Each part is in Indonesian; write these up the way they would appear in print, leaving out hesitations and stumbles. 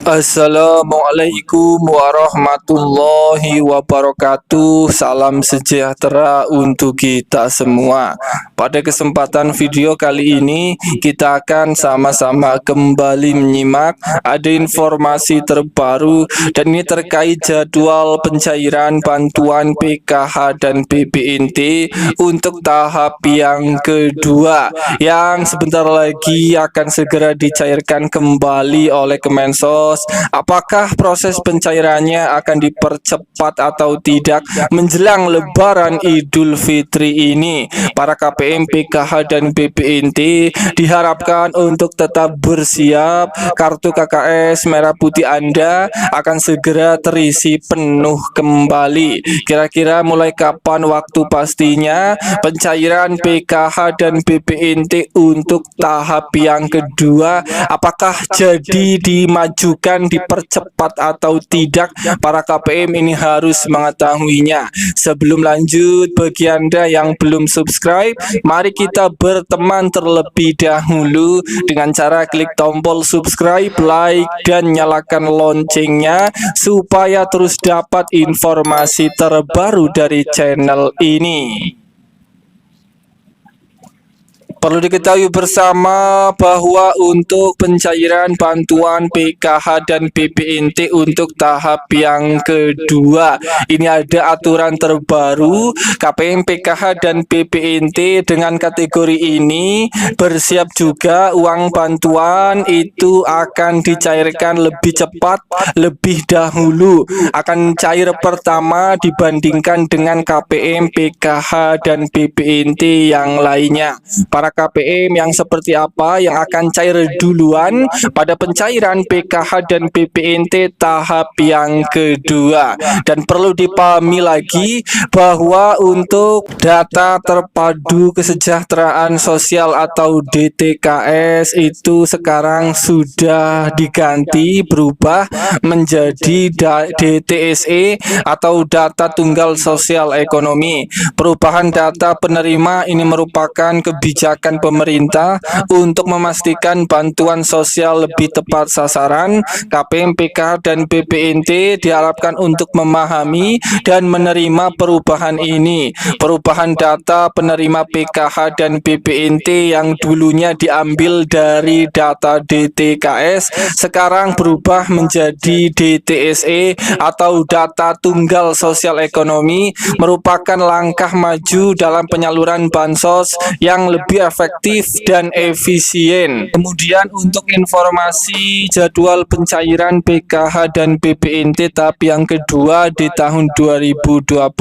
Assalamualaikum warahmatullahi wabarakatuh. Salam sejahtera untuk kita semua. Pada kesempatan video kali ini kita akan sama-sama kembali menyimak ada informasi terbaru, dan ini terkait jadwal pencairan bantuan PKH dan BPNT untuk tahap yang kedua yang sebentar lagi akan segera dicairkan kembali oleh Kemensos. Apakah proses pencairannya akan dipercepat atau tidak menjelang Lebaran Idul Fitri ini? Para KPM, PKH, dan BPNT diharapkan untuk tetap bersiap. Kartu KKS merah putih Anda akan segera terisi penuh kembali. Kira-kira mulai kapan waktu pastinya pencairan PKH dan BPNT untuk tahap yang kedua? Apakah jadi dimajukan, dipercepat atau tidak? Para KPM ini harus mengetahuinya. Sebelum lanjut, bagi Anda yang belum subscribe, mari kita berteman terlebih dahulu dengan cara klik tombol subscribe, like, dan nyalakan loncengnya supaya terus dapat informasi terbaru dari channel ini. Perlu diketahui bersama bahwa untuk pencairan bantuan PKH dan BPNT untuk tahap yang kedua ini ada aturan terbaru. KPM, PKH, dan BPNT dengan kategori ini bersiap juga uang bantuan itu akan dicairkan lebih cepat, lebih dahulu, akan cair pertama dibandingkan dengan KPM, PKH, dan BPNT yang lainnya. Para KPM yang seperti apa yang akan cair duluan pada pencairan PKH dan BPNT tahap yang kedua? Dan perlu dipahami lagi bahwa untuk data terpadu kesejahteraan sosial atau DTKS itu sekarang sudah diganti, berubah menjadi DTSE atau data tunggal sosial ekonomi. Perubahan data penerima ini merupakan kebijakan pemerintah untuk memastikan bantuan sosial lebih tepat sasaran. KPM, PKH, dan BPNT diharapkan untuk memahami dan menerima perubahan ini. Perubahan data penerima PKH dan BPNT yang dulunya diambil dari data DTKS sekarang berubah menjadi DTSE atau data tunggal sosial ekonomi, merupakan langkah maju dalam penyaluran bansos yang lebih efektif dan efisien. Kemudian untuk informasi jadwal pencairan PKH dan BPNT tahap yang kedua di tahun 2025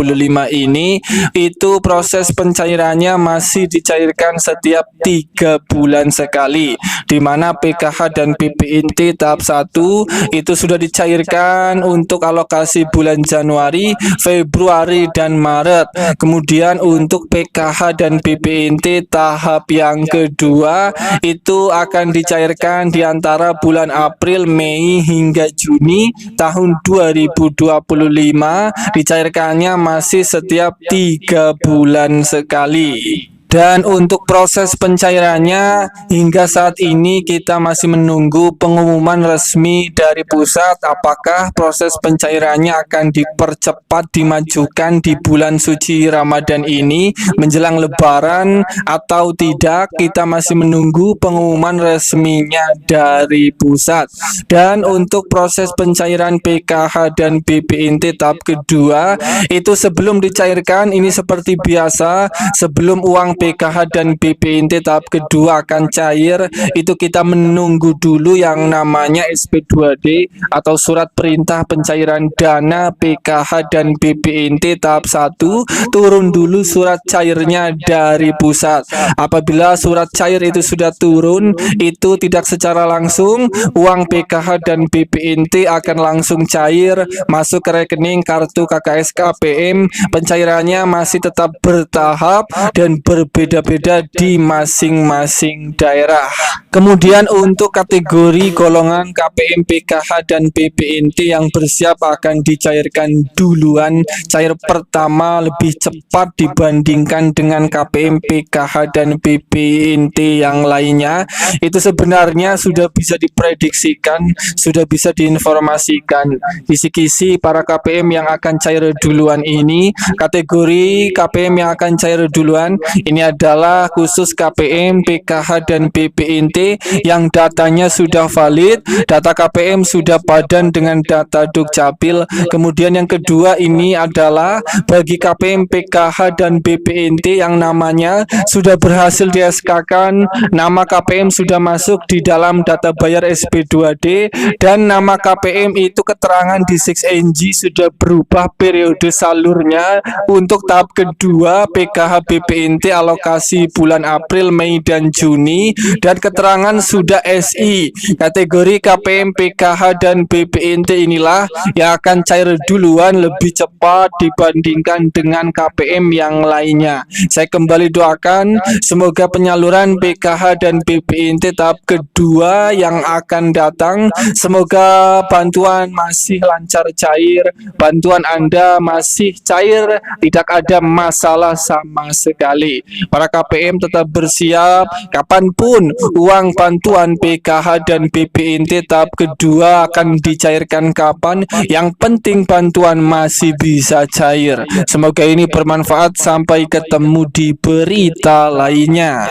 ini, itu proses pencairannya masih dicairkan setiap 3 bulan sekali, di mana PKH dan BPNT tahap 1 itu sudah dicairkan untuk alokasi bulan Januari, Februari, dan Maret. Kemudian untuk PKH dan BPNT tahap yang kedua itu akan dicairkan di antara bulan April, Mei, hingga Juni tahun 2025. Dicairkannya masih setiap 3 bulan sekali. Dan untuk proses pencairannya hingga saat ini kita masih menunggu pengumuman resmi dari pusat apakah proses pencairannya akan dipercepat, dimajukan di bulan suci Ramadan ini menjelang Lebaran atau tidak. Kita masih menunggu pengumuman resminya dari pusat. Dan untuk proses pencairan PKH dan BPNT tahap kedua itu sebelum dicairkan ini seperti biasa, sebelum uang PKH dan BPNT tahap kedua akan cair, itu kita menunggu dulu yang namanya SP2D atau surat perintah pencairan dana PKH dan BPNT tahap 1. Turun dulu surat cairnya dari pusat. Apabila surat cair itu sudah turun, itu tidak secara langsung uang PKH dan BPNT akan langsung cair masuk ke rekening kartu KKS KPM. Pencairannya masih tetap bertahap dan berbeda-beda di masing-masing daerah. Kemudian untuk kategori golongan KPM, PKH, dan BPNT yang bersiap akan dicairkan duluan, cair pertama lebih cepat dibandingkan dengan KPM, PKH, dan BPNT yang lainnya. Itu sebenarnya sudah bisa diprediksikan, sudah bisa diinformasikan. Kisi-kisi para KPM yang akan cair duluan ini, kategori KPM yang akan cair duluan ini adalah khusus KPM, PKH, dan BPNT yang datanya sudah valid, data KPM sudah padan dengan data Dukcapil. Kemudian yang kedua ini adalah bagi KPM, PKH, dan BPNT yang namanya sudah berhasil di SK-kan, nama KPM sudah masuk di dalam data bayar SP2D, dan nama KPM itu keterangan di 6NG sudah berubah periode salurnya untuk tahap kedua PKH BPNT alokasi bulan April, Mei, dan Juni, dan keterangan sudah SI. Kategori KPM, PKH, dan BPNT inilah yang akan cair duluan lebih cepat dibandingkan dengan KPM yang lainnya. Saya kembali doakan semoga penyaluran PKH dan BPNT tahap kedua yang akan datang, semoga bantuan masih lancar cair, bantuan Anda masih cair, tidak ada masalah sama sekali. Para KPM tetap bersiap, kapanpun uang bantuan PKH dan BPNT tahap kedua akan dicairkan kapan, yang penting bantuan masih bisa cair. Semoga ini bermanfaat, sampai ketemu di berita lainnya.